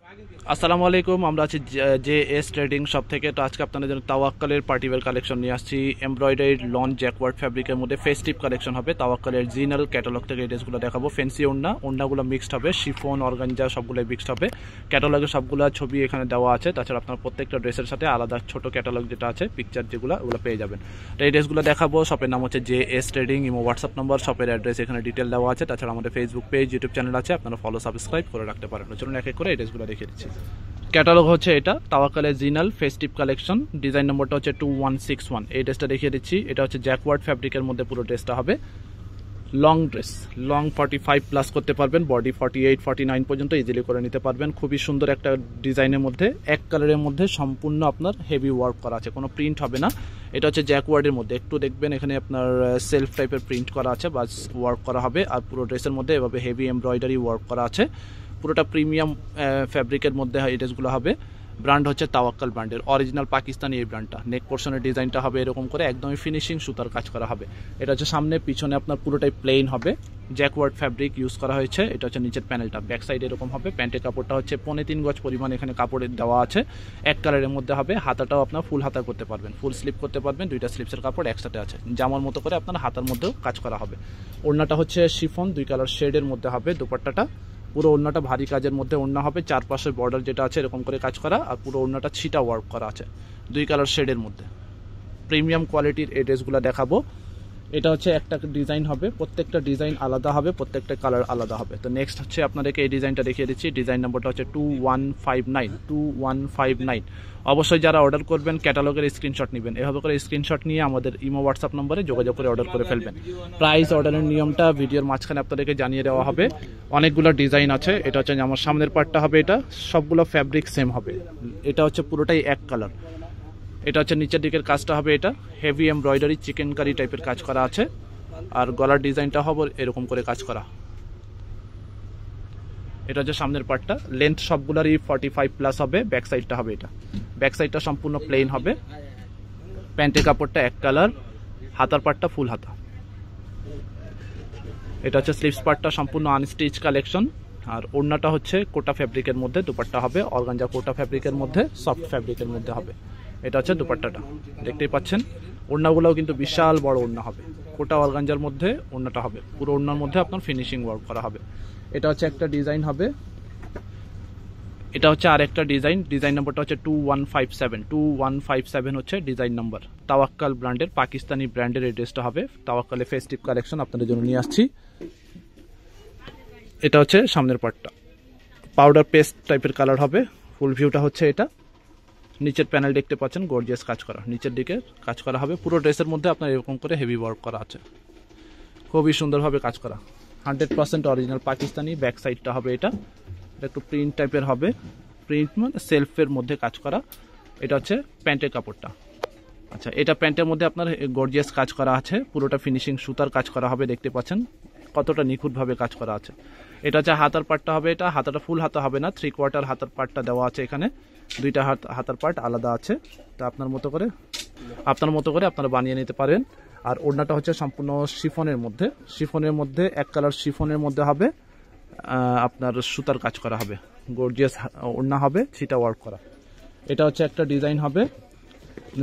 আসসালামু আলাইকুম, আমরা আছি জে ট্রেডিং শপ থেকে। তো আজকে আপনাদের জন্য তাওয়াক্কালের পার্টিওয়ার কালেকশন নিয়ে আসছি। এমব্রয়ডারি লন জ্যাকওয়ার্ড ফ্যাব্রিকের মধ্যে ফেস্টিভ কালেকশন হবে। তাওয়াক্কালের জিনাল ক্যাটালগ থেকে এই ড্রেসগুলো দেখাবো। ফ্যান্সি ওড়নাগুলো মিক্সড হবে, শিফন অর্গানজা সবগুলো মিক্সড হবে। ক্যাটালগের সবগুলো ছবি এখানে দেওয়া আছে। তাছাড়া আপনার প্রত্যেকটা ড্রেসের সাথে আলাদা ছোট ক্যাটালগ যেটা আছে, পিকচার যেগুলো, ওগুলো পেয়ে যাবেন। তো এই ড্রেসগুলো দেখাবো। শপের নাম হচ্ছে জে ট্রেডিং। ইমো হোয়াটসঅ্যাপ নম্বর, শপের অ্যাড্রেস এখানে ডিটেল দেওয়া আছে। তাছাড়া আমাদের ফেসবুক পেজ, ইউটিউব চ্যানেল আছে, আপনারা ফলো সাবস্ক্রাইব করে রাখতে পারেন। চলুন এক এক করে এই ড্রেসগুলো দেখিয়ে দিচ্ছি। ক্যাটালগ হচ্ছে এটা তাওয়াক্কালের জিনাল ফেস্টিভ কালেকশন। ডিজাইন নম্বরটা হচ্ছে 2161। এই ড্রেসটা দেখিয়ে দিচ্ছি। এটা হচ্ছে জ্যাকওয়ার্ড ফ্যাব্রিকের মধ্যে পুরো ড্রেসটা হবে। লং ড্রেস, লং 45 প্লাস করতে পারবেন, বডি 48 49 পর্যন্ত ইজিলি করে নিতে পারবেন। খুবই সুন্দর একটা ডিজাইনের মধ্যে, এক কালারের মধ্যে সম্পূর্ণ আপনার হেভি ওয়ার্ক করা আছে, কোনো প্রিন্ট হবে না। এটা হচ্ছে জ্যাকওয়ার্ডের মধ্যে, একটু দেখবেন এখানে আপনার সেলফ টাইপের প্রিন্ট করা আছে বা ওয়ার্ক করা হবে। আর পুরো ড্রেসের মধ্যে এভাবে হেভি এমব্রয়ডারি ওয়ার্ক করা আছে। পুরোটা প্রিমিয়াম ফ্যাব্রিকের মধ্যে এই ড্রেসগুলো হবে। ব্র্যান্ড হচ্ছে তাওয়াক্কাল ব্র্যান্ডের, অরিজিনাল পাকিস্তানি এই ব্র্যান্ডটা। নেক পোর্শনের ডিজাইনটা হবে এরকম করে, একদমই ফিনিশিং সুতার কাজ করা হবে। এটা হচ্ছে সামনে, পিছনে আপনার পুরোটাই প্লেন হবে, জ্যাকওয়ার্ড ফ্যাব্রিক ইউজ করা হয়েছে। এটা হচ্ছে নিচের প্যানেলটা, ব্যাক সাইড এরকম হবে। প্যান্টের কাপড়টা হচ্ছে 3.5 গজ পরিমাণ এখানে কাপড়ের দেওয়া আছে, এক কালারের মধ্যে হবে। হাতাটাও আপনার ফুল হাতা করতে পারবেন, ফুল স্লিপ করতে পারবেন। দুইটা স্লিপসের কাপড় একসাথে আছে, জামার মতো করে আপনার হাতার মধ্যেও কাজ করা হবে। ওড়নাটা হচ্ছে শিফন, 2 কালার শেডের মধ্যে হবে। দুপাট্টাটা পুরো ওড়নাটা ভারী কাজের মধ্যে ওড়না হবে, চারপাশের বর্ডার যেটা আছে এরকম করে কাজ করা। আর পুরো ওড়নাটা ছিটা ওয়ার্ক করা আছে, 2 কালার শেডের মধ্যে। প্রিমিয়াম কোয়ালিটির এই ড্রেসগুলো দেখাবো। এটা হচ্ছে একটা ডিজাইন হবে, প্রত্যেকটা ডিজাইন আলাদা হবে, প্রত্যেকটা কালার আলাদা হবে। তো নেক্সট হচ্ছে আপনাদেরকে এই ডিজাইনটা দেখিয়ে দিচ্ছি। ডিজাইন নাম্বারটা হচ্ছে 2159। অবশ্যই যারা অর্ডার করবেন ক্যাটালগের স্ক্রিনশট নেবেন, এভাবে করে স্ক্রিনশট নিয়ে আমাদের ইমো হোয়াটসঅ্যাপ নম্বরে যোগাযোগ করে অর্ডার করে ফেলবেন। প্রাইস অর্ডারের নিয়মটা ভিডিওর মাঝখানে আপনাদেরকে জানিয়ে দেওয়া হবে। অনেকগুলো ডিজাইন আছে। এটা হচ্ছে আমার সামনের পার্টটা হবে, এটা সবগুলো ফ্যাব্রিক সেম হবে। এটা হচ্ছে পুরোটাই এক কালার। এটা হচ্ছে নিচের দিকের কাজটা হবে, এটা হেভি এমব্রয়ডারি চিকেন কারি টাইপের কাজ করা আছে। আর গলার ডিজাইনটা হবে এরকম করে কাজ করা। এটা হচ্ছে সামনের পার্টটা, লেন্থ সবগুলারই 45 প্লাস হবে। ব্যাক সাইডটা হবে, এটা ব্যাক সাইডটা সম্পূর্ণ প্লেন হবে। প্যান্টের কাপড়টা এক কালার, হাতার পার্টটা ফুল হাতা। এটা হচ্ছে স্লিভস পার্টটা সম্পূর্ণ আনস্টিচ কালেকশন। আর ওড়নাটা হচ্ছে কোটা ফ্যাব্রিকের মধ্যে, দুপাট্টা হবে অর্গানজা কোটা ফ্যাব্রিকের মধ্যে, সফট ফ্যাব্রিকের মধ্যে হবে। এটা হচ্ছে দুপাট্টাটা, দেখতেই পাচ্ছেন। ওড়নাগুলোও কিন্তু বিশাল বড় ওড়না হবে, কোটা অর্গানজার মধ্যে ওড়নাটা হবে। পুরো ওড়নার মধ্যে আপনার ফিনিশিং ওয়ার্ক করা হবে। এটা হচ্ছে একটা ডিজাইন হবে। এটা হচ্ছে আর একটা ডিজাইন। ডিজাইন নম্বরটা হচ্ছে 2157 হচ্ছে ডিজাইন নাম্বার। তাওয়াক্কাল ব্র্যান্ডের, পাকিস্তানি ব্র্যান্ডের এই ড্রেসটা হবে। তাওয়াক্কালের ফেস্টিভ কালেকশন আপনাদের জন্য নিয়ে আসছি। এটা হচ্ছে সামনের পার্টটা, পাউডার পেস্ট টাইপের কালার হবে। ফুল ভিউটা হচ্ছে এটা। নিচের প্যানেল দেখতে পাচ্ছেন, গর্জিয়াস কাজ করা, নিচের দিকে কাজ করা হবে। পুরো ড্রেসের মধ্যে আপনার এরকম করে হেভি ওয়ার্ক করা আছে, খুবই সুন্দরভাবে কাজ করা। 100% অরিজিনাল পাকিস্তানি। ব্যাক সাইডটা হবে এটা একটু প্রিন্ট টাইপের হবে, প্রিন্ট মানে সেলফের মধ্যে কাজ করা। এটা হচ্ছে প্যান্টের কাপড়টা। আচ্ছা, এটা প্যান্টের মধ্যে আপনার গর্জিয়াস কাজ করা আছে, পুরোটা ফিনিশিং সুতার কাজ করা হবে। দেখতে পাচ্ছেন কতটা নিখুঁতভাবে কাজ করা আছে। এটা হচ্ছে হাতার পার্টটা হবে, এটা হাতাটা ফুল হাতা হবে না, 3/4 হাতার পার্টটা দেওয়া আছে এখানে। দুইটা হাতার পার্ট আলাদা আছে। তা আপনার মতো করে আপনারা বানিয়ে নিতে পারেন। আর ওড়নাটা হচ্ছে সম্পূর্ণ শিফনের মধ্যে এক কালার শিফনের মধ্যে হবে। আপনার সুতার কাজ করা হবে, গর্জিয়াস ওড়না হবে, ছিটা ওয়ার্ক করা। এটা হচ্ছে একটা ডিজাইন হবে।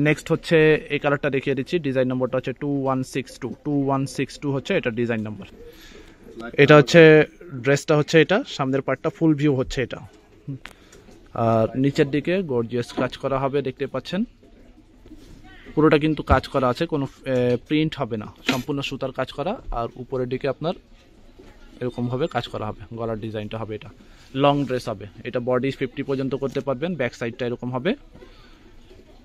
নেক্সট হচ্ছে এই কালারটা দেখিয়ে দিচ্ছি। ডিজাইন নম্বরটা হচ্ছে 2162 হচ্ছে এটা ডিজাইন নাম্বার। এটা হচ্ছে ড্রেসটা হচ্ছে, এটা সামনের পার্টটা ফুল ভিউ হচ্ছে এটা। আর নিচের দিকে গর্জিয়াস কাজ করা হবে, দেখতে পাচ্ছেন। পুরোটা কিন্তু কাজ করা আছে, কোনো প্রিন্ট হবে না, সম্পূর্ণ সুতার কাজ করা। আর উপরের দিকে আপনার এরকমভাবে কাজ করা হবে। গলার ডিজাইনটা হবে, এটা লং ড্রেস হবে। এটা বডি 50 পর্যন্ত করতে পারবেন। ব্যাক সাইডটা এরকম হবে।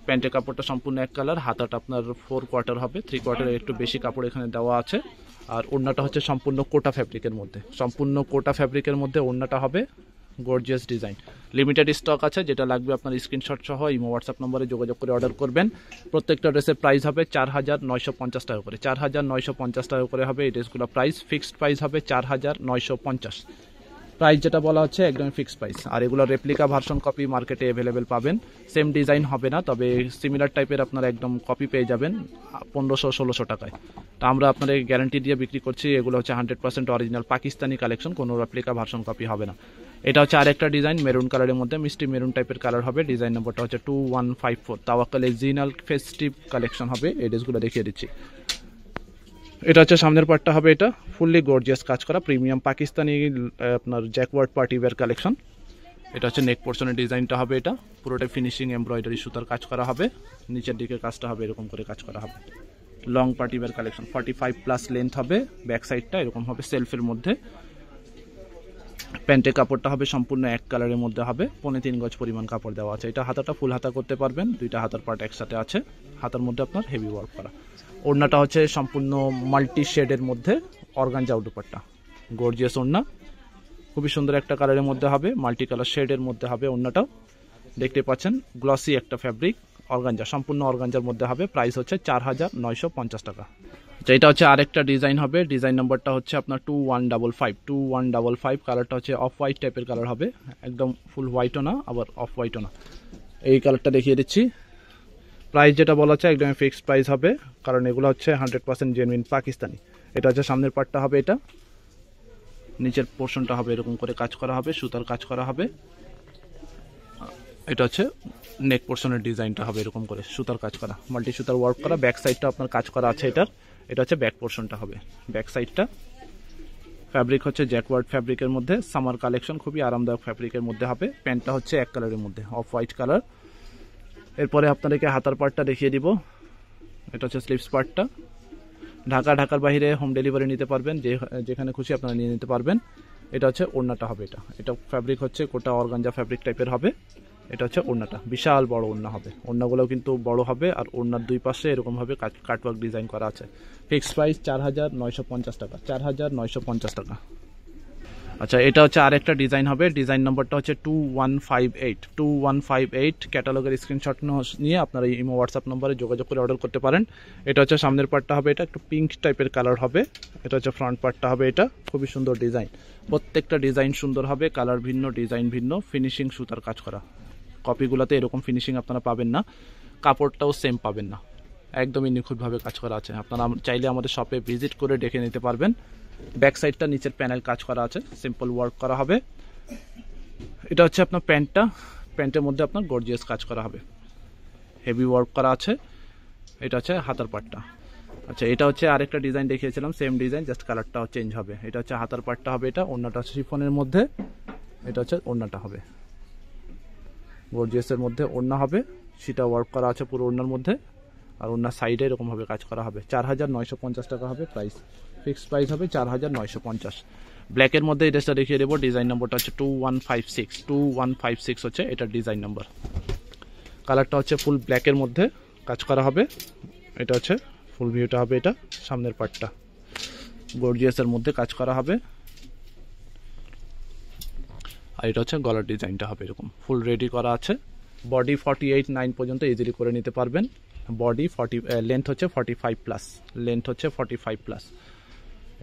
প্যান্টের কাপড়টা সম্পূর্ণ এক কালার, হাতাটা আপনার 4/4 হবে, 3/4 একটু বেশি কাপড় এখানে দেওয়া আছে। আর ওড়নাটা হচ্ছে সম্পূর্ণ কোটা ফ্যাব্রিকের মধ্যে ওড়নাটা হবে। গর্জিয়াস ডিজাইন, লিমিটেড স্টক আছে। যেটা লাগবে আপনার স্ক্রিনশট সহ ইমো হোয়াটসঅ্যাপ নম্বরে যোগাযোগ করে অর্ডার করবেন। প্রত্যেকটা ড্রেসের প্রাইস হবে 4950 টাকা করে, 4950 টাকা করে হবে এই ড্রেসগুলো প্রাইস। ফিক্সড প্রাইস হবে 4950। প্রাইস যেটা বলা হচ্ছে একদম ফিক্সড প্রাইস। আর এগুলো রেপ্লিকা ভার্সন কপি মার্কেটে অ্যাভেলেবেল পাবেন। সেম ডিজাইন হবে না, তবে সিমিলার টাইপের আপনারা একদম কপি পেয়ে যাবেন 1500-1600 টাকায়। তো আমরা আপনাদের গ্যারান্টি দিয়ে বিক্রি করছি। এগুলো হচ্ছে 100% অরিজিনাল পাকিস্তানি কালেকশন, কোনো রেপ্লিকা ভার্সন কপি হবে না। এটা হচ্ছে আরেকটা ডিজাইন মেরুন কালারের মধ্যে, মিষ্টি মেরুন টাইপের কালার হবে। ডিজাইন নম্বরটা হচ্ছে 2154। তাওয়াক্কাল এক্সিনাল ফেস্টিভ কালেকশন হবে। এই ড্রেসগুলো দেখিয়ে দিচ্ছি। এটা হচ্ছে সামনের পার্টটা হবে, এটা ফুললি গর্জিয়াস কাজ করা প্রিমিয়াম পাকিস্তানি আপনার জ্যাকওয়ার্ড পার্টি ওয়্যার কালেকশন। এটা হচ্ছে নেক পোর্শনের ডিজাইনটা হবে, এটা পুরোটাই ফিনিশিং এমব্রয়ডারি সুতার কাজ করা হবে। নিচের দিকে কাজটা হবে এরকম করে কাজ করা হবে। Long party wear collection, 45+ length হবে। ব্যাক সাইডটা এরকম হবে সেলফের মধ্যে। প্যান্টের কাপড়টা হবে সম্পূর্ণ এক কালারের মধ্যে হবে, 3.25 গজ পরিমাণ কাপড় দেওয়া আছে। এটা হাতাটা ফুল হাতা করতে পারবেন, দুইটা হাতার পার্ট একসাথে আছে। হাতার মধ্যে আপনার হেভি ওয়ার্ক করা। ওড়নাটা হচ্ছে সম্পূর্ণ মাল্টি শেডের মধ্যে অর্গানজা দুপাট্টা, গর্জিয়াস ওড়না, খুবই সুন্দর একটা কালারের মধ্যে হবে, মাল্টি কালার শেডের মধ্যে হবে। ওড়নাটাও দেখতে পাচ্ছেন গ্লসি একটা ফ্যাব্রিক, অর্গানজা, সম্পূর্ণ অর্গানজার মধ্যে হবে। প্রাইস হচ্ছে 4950 টাকা। আচ্ছা, এটা হচ্ছে আরেকটা ডিজাইন হবে। ডিজাইন নাম্বারটা হচ্ছে আপনার 2155। কালারটা হচ্ছে অফ হোয়াইট টাইপের কালার হবে, একদম ফুল হোয়াইটও না আবার অফ হোয়াইটও না। এই কালারটা দেখিয়ে দিচ্ছি। প্রাইস যেটা বলা হচ্ছে একদম ফিক্সড প্রাইস হবে, কারণ এগুলো হচ্ছে 100% জেনুইন পাকিস্তানি। এটা হচ্ছে সামনের পার্টটা হবে, এটা নিচের পোর্শনটা হবে এরকম করে কাজ করা হবে, সুতার কাজ করা হবে। এটা হচ্ছে নেক পোর্শনের ডিজাইনটা হবে এরকম করে সুতার কাজ করা, মাল্টি সুতার ওয়ার্ক করা। ব্যাক সাইডটা আপনার কাজ করা আছে এটার। এটা হচ্ছে ব্যাক পোর্শনটা হবে, ব্যাক সাইডটা। ফ্যাব্রিক হচ্ছে জ্যাকওয়ার্ড ফ্যাব্রিকের মধ্যে, সামার কালেকশন, খুবই আরামদায়ক ফ্যাব্রিকের মধ্যে হবে। প্যান্টটা হচ্ছে এক কালারের মধ্যে, অফ হোয়াইট কালার। এরপরে আপনাদেরকে হাতার পার্টটা দেখিয়ে দিব। এটা হচ্ছে স্লিভস পার্টটা। ঢাকার বাইরে হোম ডেলিভারি নিতে পারবেন, যেখানে খুশি আপনারা নিয়ে নিতে পারবেন। এটা হচ্ছে ওড়নাটা হবে, এটা ফ্যাব্রিক হচ্ছে কোটা অর্গানজা ফ্যাব্রিক টাইপের হবে। এটা হচ্ছে ওড়নাটা, বিশাল বড় ওড়না হবে। ওড়নাগুলোও কিন্তু বড় হবে, আর ওড়নার দুই পাশে এরকমভাবে কাটওয়ার্ক ডিজাইন করা আছে। ফিক্সড প্রাইস 4950 টাকা, 4950 টাকা। আচ্ছা, এটা হচ্ছে আরেকটা ডিজাইন হবে। ডিজাইন নম্বরটা হচ্ছে 2158। ক্যাটালগের স্ক্রিনশট নিয়ে আপনারা ইমো হোয়াটসঅ্যাপ নম্বরে যোগাযোগ করে অর্ডার করতে পারেন। এটা হচ্ছে সামনের পার্টটা হবে, এটা একটু পিঙ্ক টাইপের কালার হবে। এটা হচ্ছে ফ্রন্ট পার্টটা হবে, এটা খুবই সুন্দর ডিজাইন। প্রত্যেকটা ডিজাইন সুন্দর হবে, কালার ভিন্ন, ডিজাইন ভিন্ন, ফিনিশিং সুতার কাজ করা। কপিগুলোতে এরকম ফিনিশিং আপনারা পাবেন না, কাপড়টাও সেম পাবেন না, একদমই নিখুঁতভাবে কাজ করা আছে। আপনারা চাইলে আমাদের শপে ভিজিট করে দেখে নিতে পারবেন। ব্যাক সাইডটা নিচের প্যানেল কাজ করা আছে, সিম্পল ওয়ার্ক করা হবে। এটা হচ্ছে আপনার প্যান্টটা, প্যান্টের মধ্যে আপনার গর্জিয়াস কাজ করা হবে, হেভি ওয়ার্ক করা আছে। এটা হচ্ছে হাতার পার্টটা। আচ্ছা, এটা হচ্ছে আরেকটা ডিজাইন দেখিয়েছিলাম, সেম ডিজাইন, জাস্ট কালারটাও চেঞ্জ হবে। এটা হচ্ছে হাতার পার্টটা হবে, এটা ওড়নাটা হচ্ছে শিফনের মধ্যে। এটা হচ্ছে ওড়নাটা হবে, গর্জিয়াসের মধ্যে ওড়না হবে, সেটা ওয়ার্ক করা আছে পুরো ওড়নার মধ্যে। আর ওড়নার সাইডে এরকমভাবে কাজ করা হবে। 4950 টাকা হবে প্রাইস, ফিক্সড প্রাইস হবে 4950। ব্ল্যাকের মধ্যে এই ড্রেসটা দেখিয়ে দেবো। ডিজাইন নম্বরটা হচ্ছে 2156 হচ্ছে এটা ডিজাইন নাম্বার। কালারটা হচ্ছে ফুল ব্ল্যাকের মধ্যে কাজ করা হবে। এটা হচ্ছে ফুল ভিউটা হবে, এটা সামনের পার্টটা গর্জিয়াসের মধ্যে কাজ করা হবে। আর এটা হচ্ছে গলার ডিজাইনটা হবে এরকম ফুল রেডি করা আছে। বডি 48-9 পর্যন্ত ইজিলি করে নিতে পারবেন। বডি 40, লেন্থ হচ্ছে 45+, লেন্থ হচ্ছে 45+।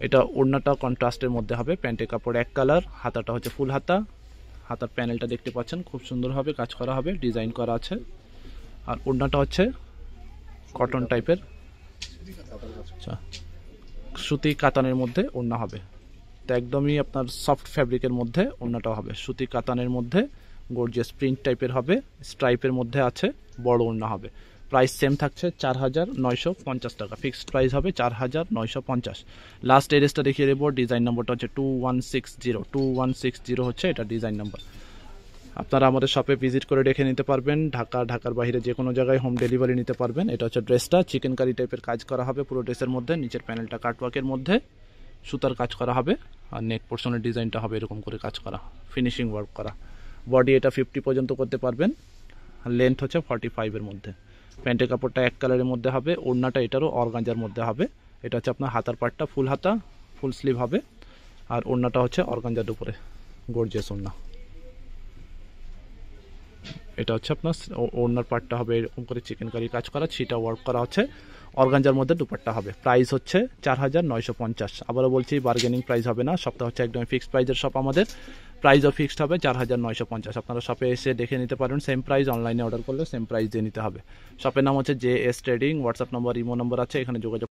এটা ওড়নাটা কন্ট্রাস্টের মধ্যে হবে, প্যান্টের কাপড় এক কালার, হাতাটা হচ্ছে ফুল হাতা। হাতার প্যানেলটা দেখতে পাচ্ছেন খুব সুন্দরভাবে কাজ করা হবে, ডিজাইন করা আছে। আর ওড়নাটা হচ্ছে কটন টাইপের, আচ্ছা সুতি কাতানের মধ্যে ওড়না হবে। তো একদমই আপনার সফট ফ্যাব্রিকের মধ্যে ওড়নাটা হবে, সুতি কাতানের মধ্যে গর্জিয়াস প্রিন্ট টাইপের হবে, স্ট্রাইপের মধ্যে আছে, বড় ওড়না হবে। প্রাইস সেম থাকছে 4950 টাকা, ফিক্সড প্রাইস হবে 4950। লাস্ট এড্রেসটা দেখিয়ে দেবো। ডিজাইন নম্বরটা হচ্ছে 2160 হচ্ছে এটা ডিজাইন নাম্বার। আপনারা আমাদের শপে ভিজিট করে দেখে নিতে পারবেন। ঢাকার বাইরে যে কোনো জায়গায় হোম ডেলিভারি নিতে পারবেন। এটা হচ্ছে ড্রেসটা, চিকেন কারি টাইপের কাজ করা হবে পুরো ড্রেসের মধ্যে। নিচের প্যানেলটা কাটওয়ার্কের মধ্যে সুতার কাজ করা হবে, আর নেক পোর্শনের ডিজাইনটা হবে এরকম করে কাজ করা, ফিনিশিং ওয়ার্ক করা। বডি এটা 50 পর্যন্ত করতে পারবেন, আর লেন্থ হচ্ছে 45-এর মধ্যে। প্যান্টের কাপড়টা এক কালারের মধ্যে হবে, ওড়নাটা এটারও অর্গানজার মধ্যে হবে। এটা হচ্ছে আপনার হাতার পার্টটা ফুল হাতা, ফুল স্লিভ হবে, আর ওড়নাটা হচ্ছে অর্গানজার উপরে গর্জিয়াস ওড়না। এটা হচ্ছে আপনার ওড়নার পার্টটা হবে এরকম করে চিকেন কারি কাজ করা, সেটা ওয়ার্ক করা হচ্ছে, অর্গানজার মধ্যে দুপাট্টা হবে। প্রাইস হচ্ছে 4950। আবারও বলছি, বার্গেনিং প্রাইস হবে না, সপ্তাহ হচ্ছে একদম ফিক্সড প্রাইসের শপ আমাদের। প্রাইসও ফিক্সড হবে 4950। আপনারা শপে এসে দেখে নিতে পারেন, সেম প্রাইস, অনলাইনে অর্ডার করলে সেম প্রাইস দিয়ে নিতে হবে। শপের নাম হচ্ছে JS trading. WhatsApp number, imo number আছে, এখানে যোগাযোগ